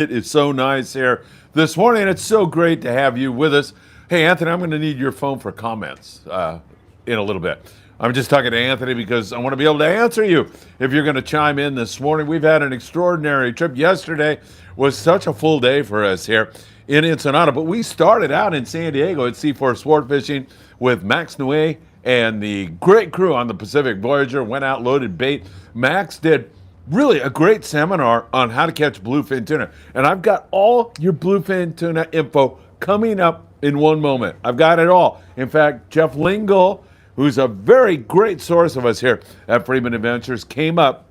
It is so nice here this morning. It's so great to have you with us. Hey, Anthony, I'm going to need your phone for comments in a little bit. I'm just talking to Anthony because I want to be able to answer you if you're going to chime in this morning. We've had an extraordinary trip. Yesterday was such a full day for us here in Ensenada, but we started out in San Diego at C4 Sport Fishing with Max Nue and the great crew on the Pacific Voyager. Went out, loaded bait. Max did really a great seminar on how to catch bluefin tuna. And I've got all your bluefin tuna info coming up in one moment. I've got it all. In fact, Jeff Lingle, who's a very great source of us here at Friedman Adventures, came up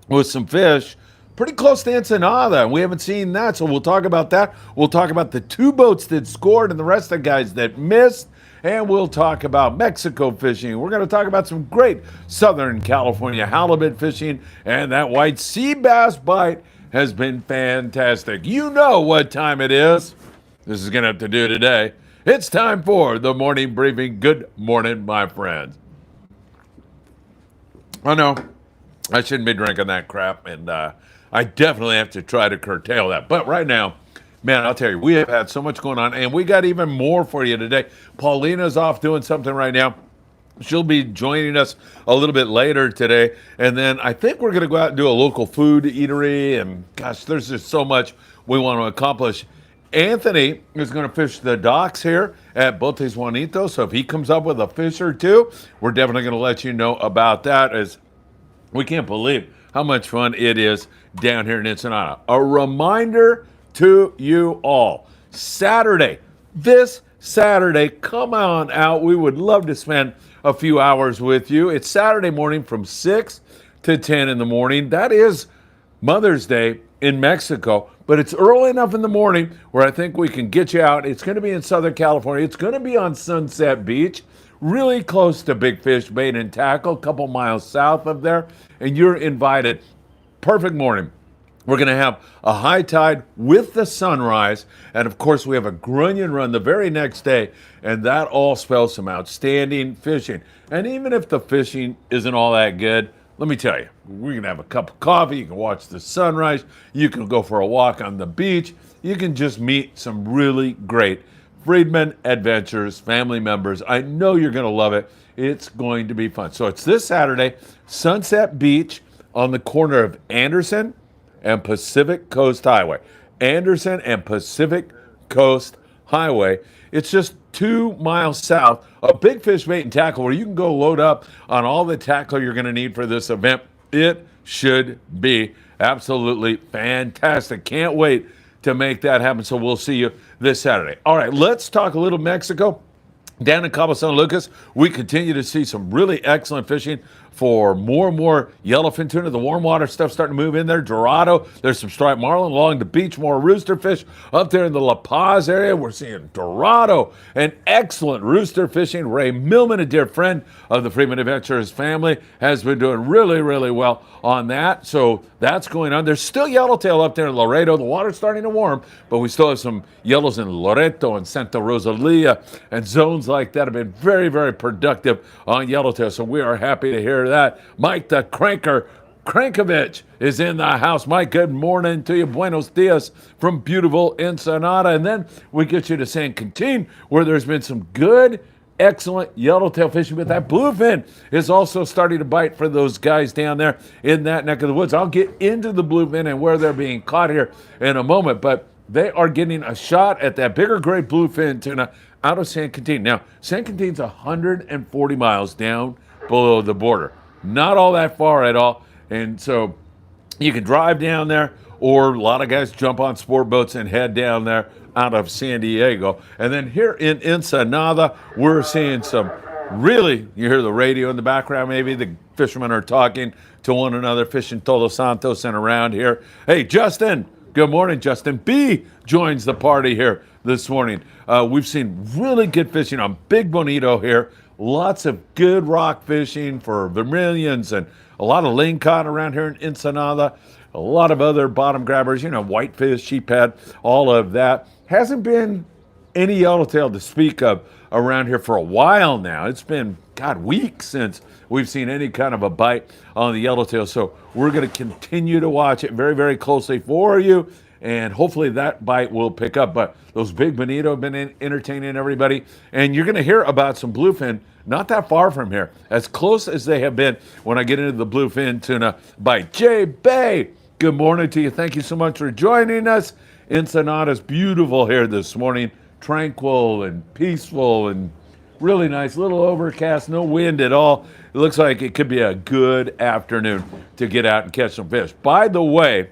with some fish pretty close to Ensenada, and we haven't seen that, so we'll talk about that. We'll talk about the two boats that scored and the rest of the guys that missed, and we'll talk about Mexico fishing. We're going to talk about some great Southern California halibut fishing, and that white sea bass bite has been fantastic. You know what time it is. This is going to have to do today. It's time for the morning briefing. Good morning, my friends. I know I shouldn't be drinking that crap, and I definitely have to try to curtail that. But right now, man, I'll tell you, we have had so much going on, and we got even more for you today. Paulina's off doing something right now. She'll be joining us a little bit later today. And then I think we're going to go out and do a local food eatery. And gosh, there's just so much we want to accomplish. Anthony is going to fish the docks here at Botes Juanitos. So if he comes up with a fish or two, we're definitely going to let you know about that, as we can't believe how much fun it is down here in Ensenada. A reminder to you all, this Saturday, come on out. We would love to spend a few hours with you. It's Saturday morning from 6 to 10 in the morning. That is Mother's Day in Mexico, but it's early enough in the morning where I think we can get you out. It's going to be in Southern California. It's going to be on Sunset Beach, really close to Big Fish Bait and Tackle, a couple miles south of there, and you're invited. Perfect morning. We're going to have a high tide with the sunrise, and of course we have a grunion run the very next day, and that all spells some outstanding fishing. And even if the fishing isn't all that good, let me tell you, we're going to have a cup of coffee, you can watch the sunrise, you can go for a walk on the beach, you can just meet some really great Friedman Adventures family members. I know you're going to love it. It's going to be fun. So it's this Saturday, Sunset Beach on the corner of Anderson and Pacific Coast Highway. Anderson and Pacific Coast Highway. It's just 2 miles south of Big Fish Bait and Tackle, where you can go load up on all the tackle you're going to need for this event. It should be absolutely fantastic. Can't wait to make that happen. So we'll see you this Saturday. All right, let's talk a little Mexico. Down in Cabo San Lucas, we continue to see some really excellent fishing for more and more yellowfin tuna. The warm water stuff starting to move in there. Dorado, there's some striped marlin along the beach, more rooster fish. Up there in the La Paz area, we're seeing Dorado and excellent rooster fishing. Ray Millman, a dear friend of the Freeman Adventures family, has been doing really, really well on that. So that's going on. There's still yellowtail up there in Laredo. The water's starting to warm, but we still have some yellows in Loreto and Santa Rosalia, and zones like that have been very, very productive on yellowtail. So we are happy to hear that. Mike the Cranker Crankovich is in the house. Mike, good morning to you. Buenos dias from beautiful Ensenada. And then we get you to San Quintin, where there's been some good, excellent yellowtail fishing, but that bluefin is also starting to bite for those guys down there in that neck of the woods. I'll get into the bluefin and where they're being caught here in a moment, but they are getting a shot at that bigger grade bluefin tuna out of San Quintin. Now, San Quintin's 140 miles down below the border. Not all that far at all. And so you can drive down there, or a lot of guys jump on sport boats and head down there out of San Diego. And then here in Ensenada, we're seeing some really, you hear the radio in the background, maybe the fishermen are talking to one another, fishing Todos Santos and around here. Hey, Justin, good morning, Justin B joins the party here this morning. We've seen really good fishing on Big Bonito here. Lots of good rock fishing for vermilions and a lot of lingcod around here in Ensenada. A lot of other bottom grabbers, whitefish, sheephead, all of that. Hasn't been any yellowtail to speak of around here for a while now. It's been, weeks since we've seen any kind of a bite on the yellowtail. So we're going to continue to watch it very, very closely for you and hopefully that bite will pick up. But those big bonito have been entertaining everybody, and you're going to hear about some bluefin not that far from here, as close as they have been when I get into the bluefin tuna bite. Jay Bay, good morning to you. Thank you so much for joining us. Ensenada's beautiful here this morning, tranquil and peaceful and really nice. Little overcast, no wind at all. It looks like it could be a good afternoon to get out and catch some fish. By the way,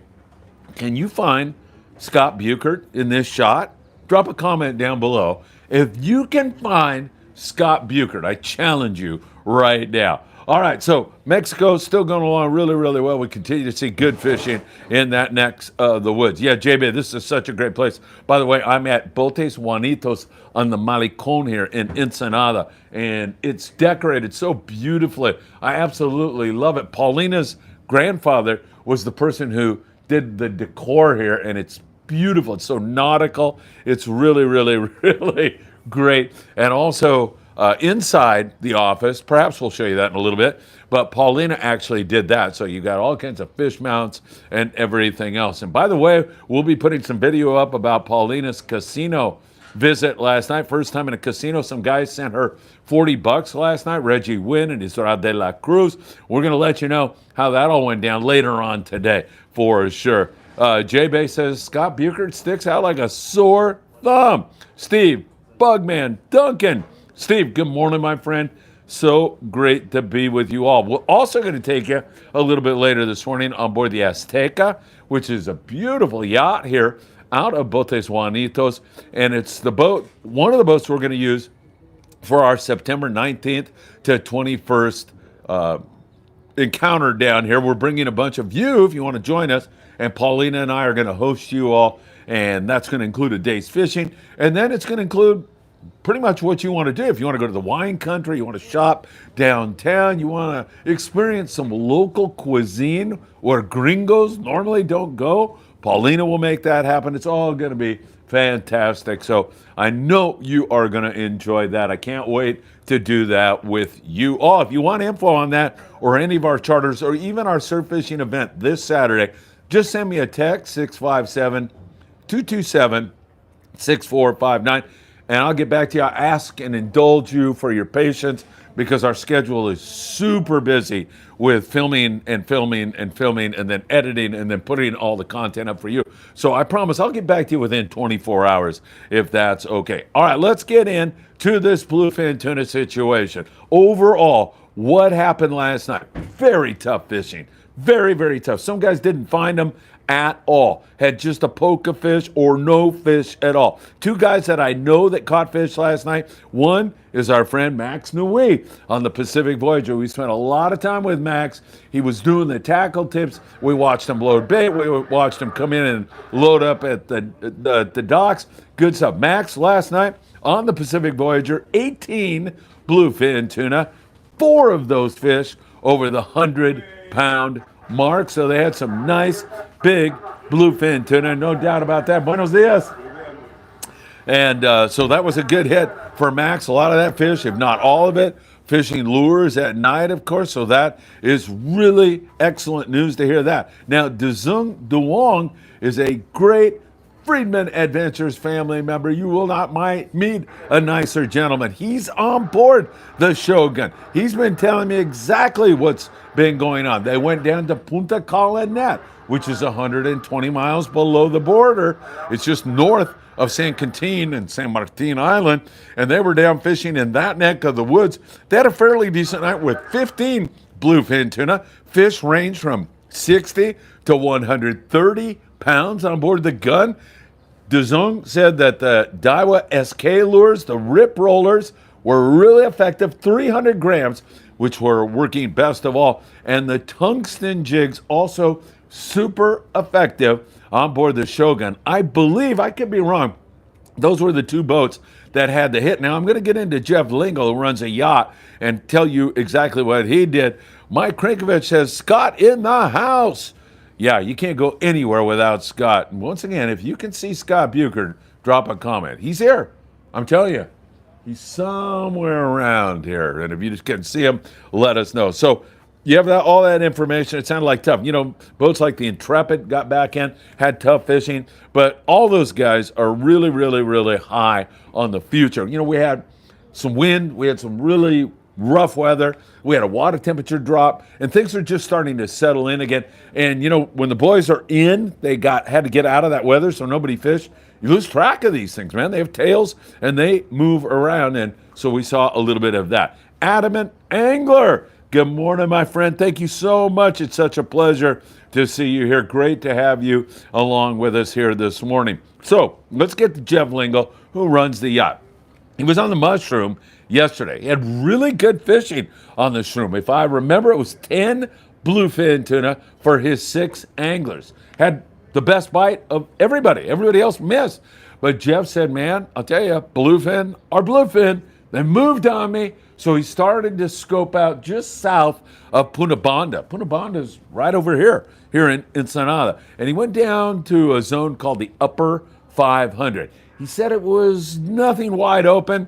can you find Scott Buchert in this shot? Drop a comment down below. If you can find Scott Buchert, I challenge you right now. All right, so Mexico's still going along really, really well. We continue to see good fishing in that neck of the woods. Yeah, JB, this is such a great place. By the way, I'm at Botes Juanitos on the Malecon here in Ensenada, and it's decorated so beautifully. I absolutely love it. Paulina's grandfather was the person who did the decor here, and it's beautiful. It's so nautical. It's really, really, really great. And also, inside the office, perhaps we'll show you that in a little bit, but Paulina actually did that. So you got all kinds of fish mounts and everything else. And by the way, we'll be putting some video up about Paulina's casino visit last night. First time in a casino. Some guys sent her $40 last night. Reggie Wynn and Isra de la Cruz. We're going to let you know how that all went down later on today for sure. Jay Bay says, Scott Buchert sticks out like a sore thumb. Steve, Bugman, Duncan. Steve, good morning, my friend. So great to be with you all. We're also going to take you a little bit later this morning on board the Azteca, which is a beautiful yacht here out of Botes Juanitos. And it's the boat, one of the boats we're going to use for our September 19th to 21st encounter down here. We're bringing a bunch of you if you want to join us. And Paulina and I are going to host you all. And that's going to include a day's fishing. And then it's going to include pretty much what you want to do. If you want to go to the wine country, you want to shop downtown, you want to experience some local cuisine where gringos normally don't go, Paulina will make that happen. It's all going to be fantastic. So I know you are going to enjoy that. I can't wait to do that with you all. If you want info on that or any of our charters or even our surf fishing event this Saturday, just send me a text, 657-227-6459. And I'll get back to you. I ask and indulge you for your patience because our schedule is super busy with filming and filming and filming and then editing and then putting all the content up for you. So I promise I'll get back to you within 24 hours if that's okay. All right, let's get into this bluefin tuna situation. Overall, what happened last night? Very tough fishing. Very, very tough. Some guys didn't find them at all. Had just a poke of fish or no fish at all. Two guys that I know that caught fish last night. One is our friend Max Nui on the Pacific Voyager. We spent a lot of time with Max. He was doing the tackle tips. We watched him load bait. We watched him come in and load up at the docks. Good stuff. Max last night on the Pacific Voyager, 18 bluefin tuna. 4 of those fish over the 100-pound mark. So they had some nice big bluefin tuna, no doubt about that. Buenos dias. And so that was a good hit for Max. A lot of that fish, if not all of it, fishing lures at night, of course. So that is really excellent news to hear that. Now, Dzung Duong is a great Friedman Adventures family member. You will not meet a nicer gentleman. He's on board the Shogun. He's been telling me exactly what's been going on. They went down to Punta Colonet, which is 120 miles below the border. It's just north of San Quintin and San Martin Island, and they were down fishing in that neck of the woods. They had a fairly decent night with 15 bluefin tuna. Fish range from 60 to 130 pounds on board the gun. Dzung said that the Daiwa SK lures, the rip rollers, were really effective, 300 grams, which were working best of all. And the tungsten jigs also super effective on board the Shogun. I believe, I could be wrong, those were the 2 boats that had the hit. Now I'm going to get into Jeff Lingle, who runs a yacht, and tell you exactly what he did. Mike Krinkovich says, Scott in the house. Yeah, you can't go anywhere without Scott. And once again, if you can see Scott Buchert, drop a comment. He's here. I'm telling you. He's somewhere around here. And if you just can see him, let us know. So You have all that information. It sounded like tough. Boats like the Intrepid got back in, had tough fishing, but all those guys are really, really, really high on the future. We had some wind, we had some really rough weather, we had a water temperature drop, and things are just starting to settle in again. And when the boys are in, they had to get out of that weather so nobody fished. You lose track of these things, man. They have tails and they move around, and so we saw a little bit of that. Adamant Angler, good morning, my friend. Thank you so much. It's such a pleasure to see you here. Great to have you along with us here this morning. So let's get to Jeff Lingle, who runs the Yacht. He was on the mushroom yesterday. He had really good fishing on the shroom. If I remember, it was 10 bluefin tuna for his 6 anglers. Had the best bite of everybody. Everybody else missed. But Jeff said, man, I'll tell you, bluefin are bluefin. They moved on me. So he started to scope out just south of Punabanda. Punabanda's right over here in Ensenada. And he went down to a zone called the Upper 500. He said it was nothing wide open.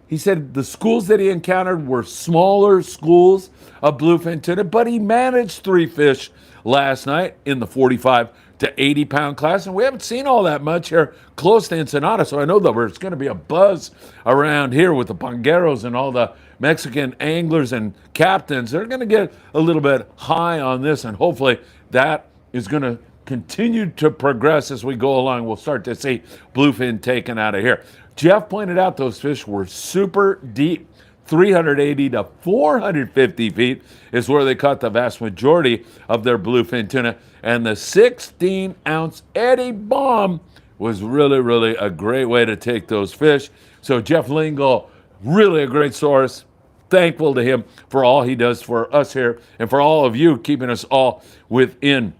He said the schools that he encountered were smaller schools of bluefin tuna, but he managed 3 fish last night in the 45 to 80 pound class, and we haven't seen all that much here close to Ensenada, so I know that there's going to be a buzz around here with the pangueros and all the Mexican anglers and captains. They're going to get a little bit high on this, and hopefully that is going to continue to progress as we go along. We'll start to see bluefin taken out of here. Jeff pointed out those fish were super deep. 380 to 450 feet is where they caught the vast majority of their bluefin tuna. And the 16-ounce Eddie Bomb was really, really a great way to take those fish. So Jeff Lingle, really a great source. Thankful to him for all he does for us here and for all of you keeping us all within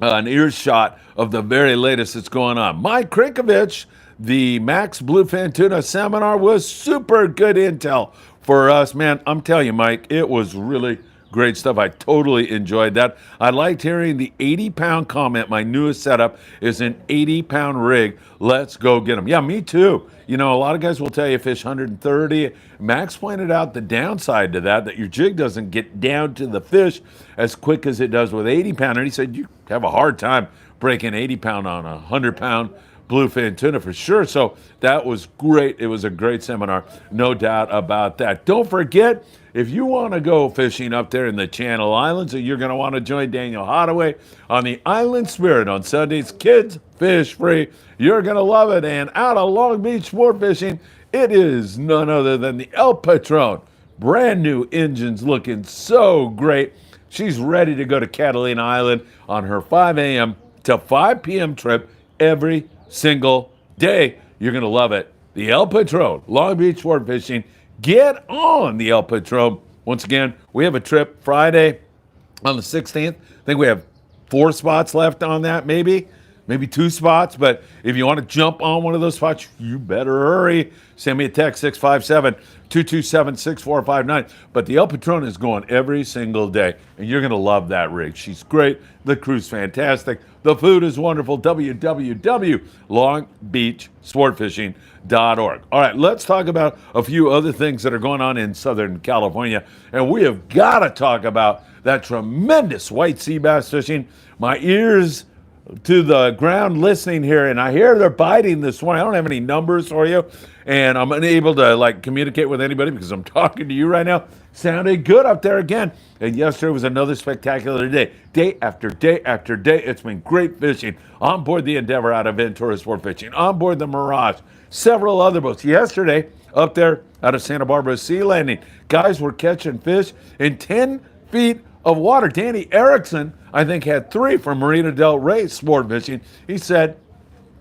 an earshot of the very latest that's going on. Mike Krinkovich, the Max Bluefin Tuna Seminar was super good intel for us. Man, I'm telling you, Mike, it was really great stuff. I totally enjoyed that. I liked hearing the 80-pound comment. My newest setup is an 80-pound rig. Let's go get them. Yeah, me too. A lot of guys will tell you fish 130. Max pointed out the downside to that your jig doesn't get down to the fish as quick as it does with 80-pound. And he said you have a hard time breaking 80-pound on a 100-pound bluefin tuna for sure. So that was great. It was a great seminar, no doubt about that. Don't forget, if you want to go fishing up there in the Channel Islands, or you're going to want to join Daniel Hottaway on the Island Spirit on Sundays, kids fish free. You're going to love it. And out of Long Beach sport fishing, it is none other than the El Patron. Brand new engines looking so great. She's ready to go to Catalina Island on her 5 a.m. to 5 p.m. trip every single day. You're going to love it. The El Patron, Long Beach Sport Fishing. Get on the El Patron. Once again, we have a trip Friday on the 16th. I think we have 4 spots left on that, maybe 2 spots. But if you want to jump on one of those spots, you better hurry. Send me a text, 657-227-6459. But the El Patron is going every single day, and you're going to love that rig. She's great. The crew's fantastic. The food is wonderful. www.longbeachsportfishing.org. All right, let's talk about a few other things that are going on in Southern California. And we have got to talk about that tremendous white sea bass fishing. My ears to the ground listening here, and I hear they're biting this morning. I don't have any numbers for you, and I'm unable to communicate with anybody because I'm talking to you right now. Sounded good up there again. And yesterday was another spectacular day. Day after day after day. It's been great fishing on board the Endeavor out of Ventura Sport Fishing, on board the Mirage, several other boats. Yesterday, up there out of Santa Barbara Sea Landing, guys were catching fish in 10 feet of water. Danny Erickson, I think, had 3 from Marina del Rey Sport Fishing. He said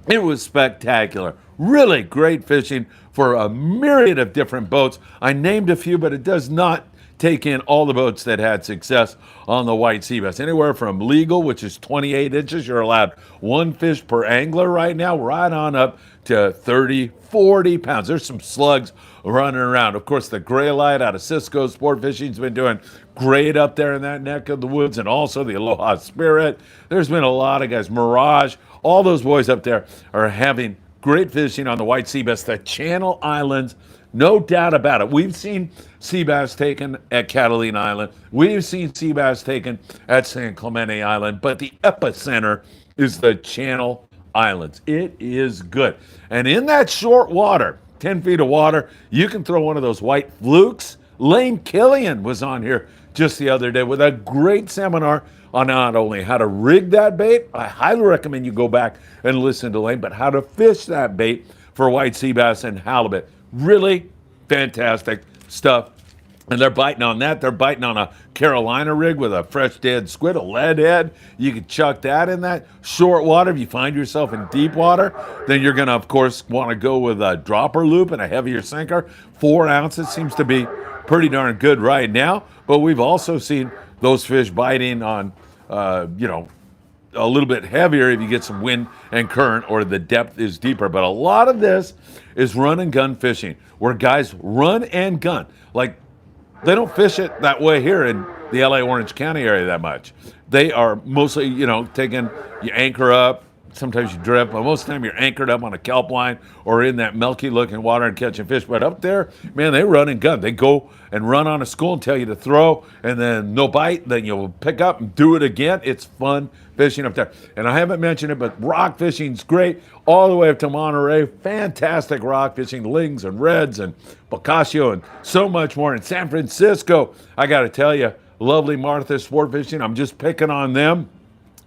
it was spectacular. Really great fishing for a myriad of different boats. I named a few, but it does not take in all the boats that had success on the white sea bass. Anywhere from legal, which is 28 inches, you're allowed 1 fish per angler right now, right on up to 30, 40 pounds. There's some slugs running around. Of course, the Gray Light out of Cisco Sport Fishing's been doing great up there in that neck of the woods, and also the Aloha Spirit. There's been a lot of guys. Mirage, all those boys up there are having great fishing on the white sea bass, the Channel Islands, no doubt about it. We've seen sea bass taken at Catalina Island. We've seen sea bass taken at San Clemente Island, but the epicenter is the Channel Islands. It is good. And in that short water, 10 feet of water, you can throw one of those white flukes. Lane Killian was on here just the other day with a great seminar on not only how to rig that bait, I highly recommend you go back and listen to Lane, but how to fish that bait for white sea bass and halibut. Really fantastic stuff. And they're biting on that. They're biting on a Carolina rig with a fresh dead squid, a lead head. You can chuck that in that short water. If you find yourself in deep water, then you're going to, of course, want to go with a dropper loop and a heavier sinker. 4 ounces seems to be pretty darn good right now. But we've also seen those fish biting on, a little bit heavier if you get some wind and current or the depth is deeper. But a lot of this is run and gun fishing, where guys run and gun. Like, they don't fish it that way here in the LA Orange County area that much. They are mostly, taking, you anchor up, sometimes you drift, but most of the time you're anchored up on a kelp line or in that milky looking water and catching fish. But up there, man, they run and gun. They go and run on a school and tell you to throw, and then no bite, then you'll pick up and do it again. It's fun fishing up there. And I haven't mentioned it, but rock fishing's great all the way up to Monterey. Fantastic rock fishing, lings and reds and bocaccio and so much more. In San Francisco, I got to tell you, lovely Martha Sport Fishing. I'm just picking on them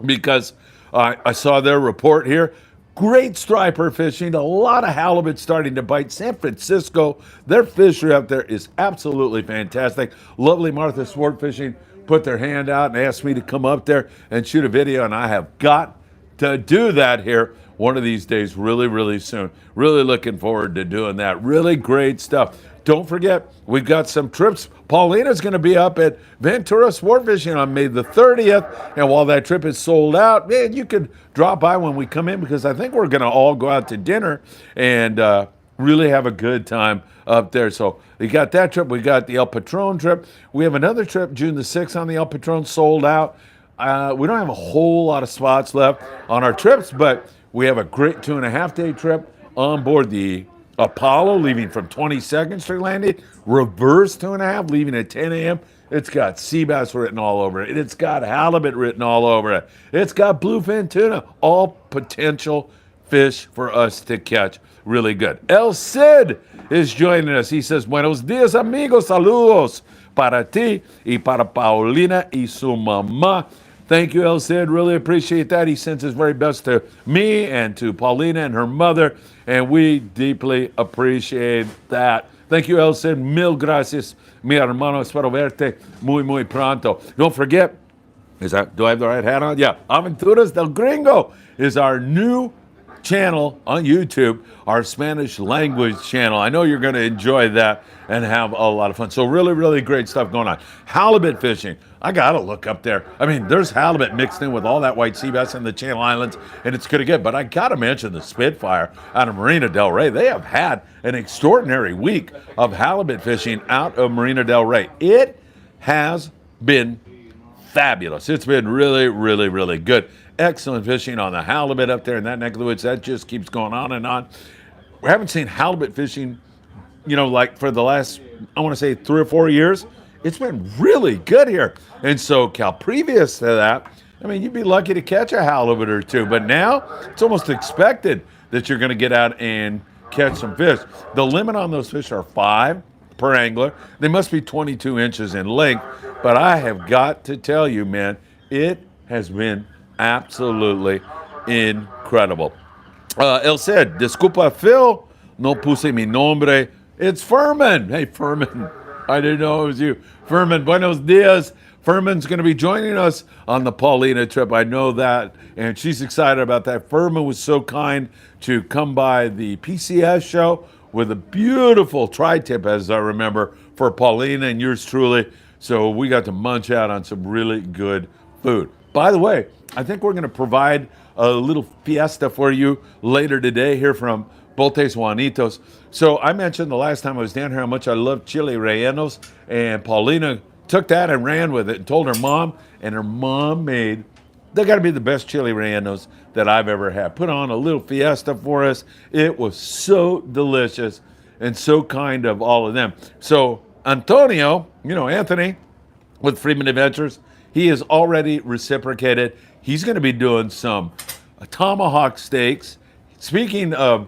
because I saw their report here. Great striper fishing, a lot of halibut starting to bite. San Francisco, their fishery up there is absolutely fantastic. Lovely Martha Sport Fishing put their hand out and asked me to come up there and shoot a video, and I have got to do that here one of these days really, really soon. Really looking forward to doing that. Really great stuff. Don't forget, we've got some trips. Paulina's going to be up at Ventura Sport Fishing on May the 30th. And while that trip is sold out, man, you could drop by when we come in because I think we're going to all go out to dinner and really have a good time up there. So we got that trip. We got the El Patron trip. We have another trip June the 6th on the El Patron, sold out. We don't have a whole lot of spots left on our trips, but we have a great 2.5-day trip on board the Apollo, leaving from 22nd Street Landing, reverse 2.5, leaving at 10 a.m. It's got sea bass written all over it. It's got halibut written all over it. It's got bluefin tuna, all potential fish for us to catch. Really good. El Cid is joining us. He says, buenos dias, amigos, saludos para ti y para Paulina y su mamá. Thank you, El Cid. Really appreciate that. He sends his very best to me and to Paulina and her mother, and we deeply appreciate that. Thank you, El Cid. Mil gracias, mi hermano. Espero verte muy pronto. Don't forget, do I have the right hat on? Yeah. Aventuras del Gringo is our new channel on YouTube, our Spanish language channel. I know you're going to enjoy that and have a lot of fun. So really great stuff going on. Halibut fishing. I got to look up there. I mean, there's halibut mixed in with all that white sea bass in the Channel Islands, and it's going to get. But I got to mention the Spitfire out of Marina del Rey. They have had an extraordinary week of halibut fishing out of Marina del Rey. It has been fabulous. It's been really good. Excellent fishing on the halibut up there in that neck of the woods. That just keeps going on and on. We haven't seen halibut fishing, like for the last, I want to say 3 or 4 years. It's been really good here in SoCal. Previous to that, I mean, you'd be lucky to catch a halibut or two, but now it's almost expected that you're going to get out and catch some fish. The limit on those fish are 5 per angler. They must be 22 inches in length, but I have got to tell you, man, it has been absolutely incredible. El Cid, disculpa, Phil, no puse mi nombre. It's Frieman. Hey, Frieman. I didn't know it was you. Frieman, buenos dias. Frieman's going to be joining us on the Paulina trip. I know that, and she's excited about that. Frieman was so kind to come by the PCS show with a beautiful tri-tip, as I remember, for Paulina and yours truly. So we got to munch out on some really good food. By the way, I think we're going to provide a little fiesta for you later today here from Botes Juanitos. So I mentioned the last time I was down here how much I love chili rellenos, and Paulina took that and ran with it and told her mom, and her mom made They got to be the best chili rellenos that I've ever had. Put on a little fiesta for us. It was so delicious and so kind of all of them. So Antonio, Anthony with Friedman Adventures, he has already reciprocated. He's going to be doing some tomahawk steaks. Speaking of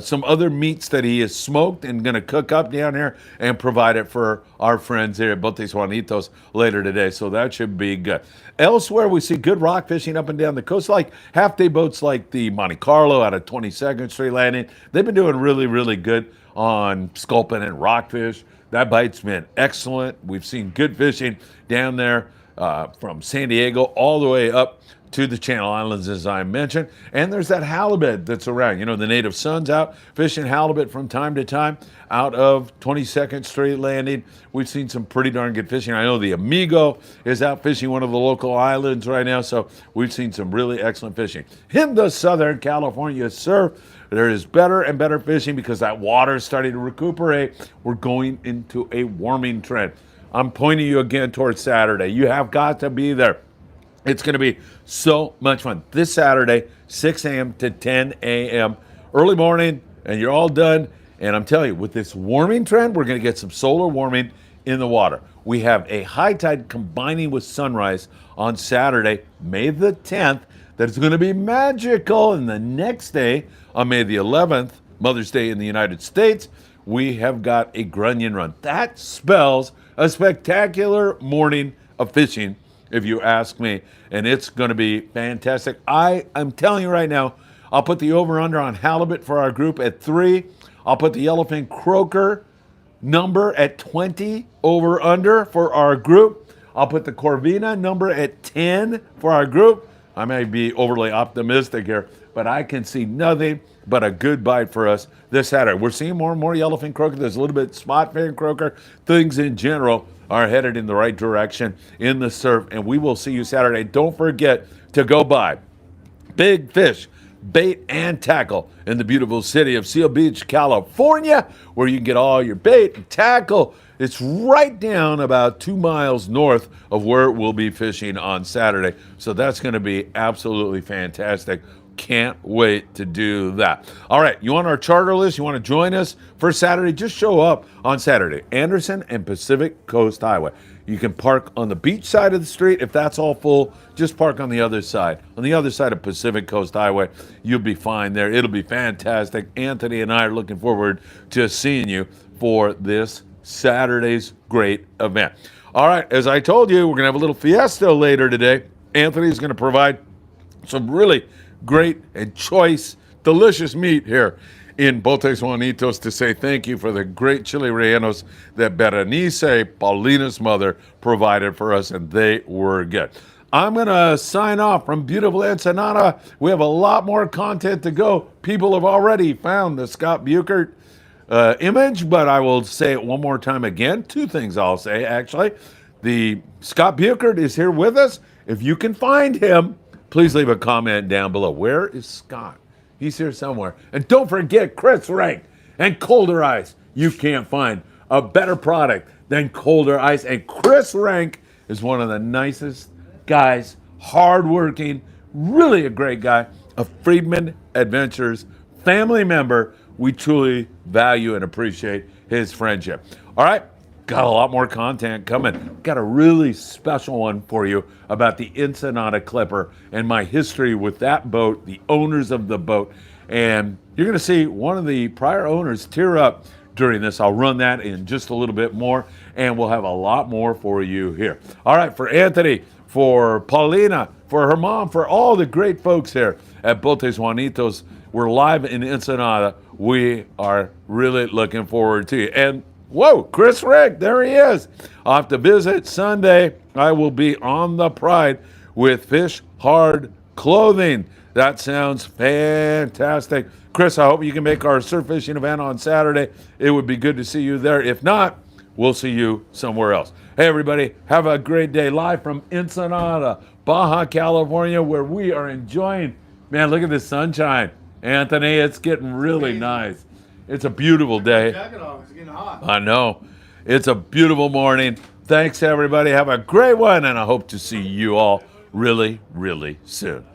some other meats that he has smoked and going to cook up down here and provide it for our friends here at Botes Juanitos later today. So that should be good. Elsewhere, we see good rock fishing up and down the coast, like half-day boats like the Monte Carlo out of 22nd Street Landing. They've been doing really, really good on sculpin and rockfish. That bite's been excellent. We've seen good fishing down there from San Diego all the way up to the Channel Islands, as I mentioned. And there's that halibut that's around. The native sons out fishing halibut from time to time out of 22nd Street Landing. We've seen some pretty darn good fishing. I know the Amigo is out fishing one of the local islands right now, so we've seen some really excellent fishing. In the Southern California surf, there is better and better fishing because that water is starting to recuperate. We're going into a warming trend. I'm pointing you again towards Saturday. You have got to be there. It's going to be so much fun. This Saturday, 6 a.m. to 10 a.m. early morning, and you're all done. And I'm telling you, with this warming trend, we're going to get some solar warming in the water. We have a high tide combining with sunrise on Saturday, May the 10th, that is going to be magical. And the next day, on May the 11th, Mother's Day in the United States, we have got a grunion run. That spells a spectacular morning of fishing, if you ask me, and it's going to be fantastic. I'm telling you right now, I'll put the over-under on halibut for our group at 3. I'll put the yellowfin croaker number at 20 over-under for our group. I'll put the corvina number at 10 for our group. I may be overly optimistic here, but I can see nothing but a good bite for us this Saturday. We're seeing more and more yellowfin croaker. There's a little bit spot fin croaker. Things in general are headed in the right direction in the surf, and we will see you Saturday. Don't forget to go by Big Fish Bait and Tackle in the beautiful city of Seal Beach, California, where you can get all your bait and tackle. It's right down about 2 miles north of where we'll be fishing on Saturday. So that's going to be absolutely fantastic. Can't wait to do that. All right, you on our charter list? You want to join us for Saturday? Just show up on Saturday. Anderson and Pacific Coast Highway. You can park on the beach side of the street. If that's all full, just park on the other side. On the other side of Pacific Coast Highway, you'll be fine there. It'll be fantastic. Anthony and I are looking forward to seeing you for this Saturday's great event. All right, as I told you, we're going to have a little fiesta later today. Anthony's going to provide some really great and choice, delicious meat here in Botes Juanitos to say thank you for the great chili rellenos that Berenice, Paulina's mother, provided for us, and they were good. I'm going to sign off from beautiful Ensenada. We have a lot more content to go. People have already found the Scott Buchert image, but I will say it one more time again. 2 things I'll say, actually. The Scott Buchert is here with us. If you can find him, please leave a comment down below. Where is Scott? He's here somewhere. And don't forget Chris Rank and Colder Ice. You can't find a better product than Colder Ice. And Chris Rank is one of the nicest guys, hardworking, really a great guy, a Friedman Adventures family member. We truly value and appreciate his friendship. All right. Got a lot more content coming. Got a really special one for you about the Ensenada Clipper and my history with that boat, the owners of the boat. And you're going to see one of the prior owners tear up during this. I'll run that in just a little bit more, and we'll have a lot more for you here. All right, for Anthony, for Paulina, for her mom, for all the great folks here at Botes Juanitos, we're live in Ensenada. We are really looking forward to you. And whoa, Chris Rick, there he is. I'll have to visit Sunday. I will be on the Pride with Fish Hard Clothing. That sounds fantastic. Chris, I hope you can make our surf fishing event on Saturday. It would be good to see you there. If not, we'll see you somewhere else. Hey, everybody, have a great day. Live from Ensenada, Baja California, where we are enjoying, man, look at this sunshine. Anthony, it's getting really nice. It's a beautiful day. It's getting hot. I know. It's a beautiful morning. Thanks, everybody. Have a great one, and I hope to see you all really, really soon.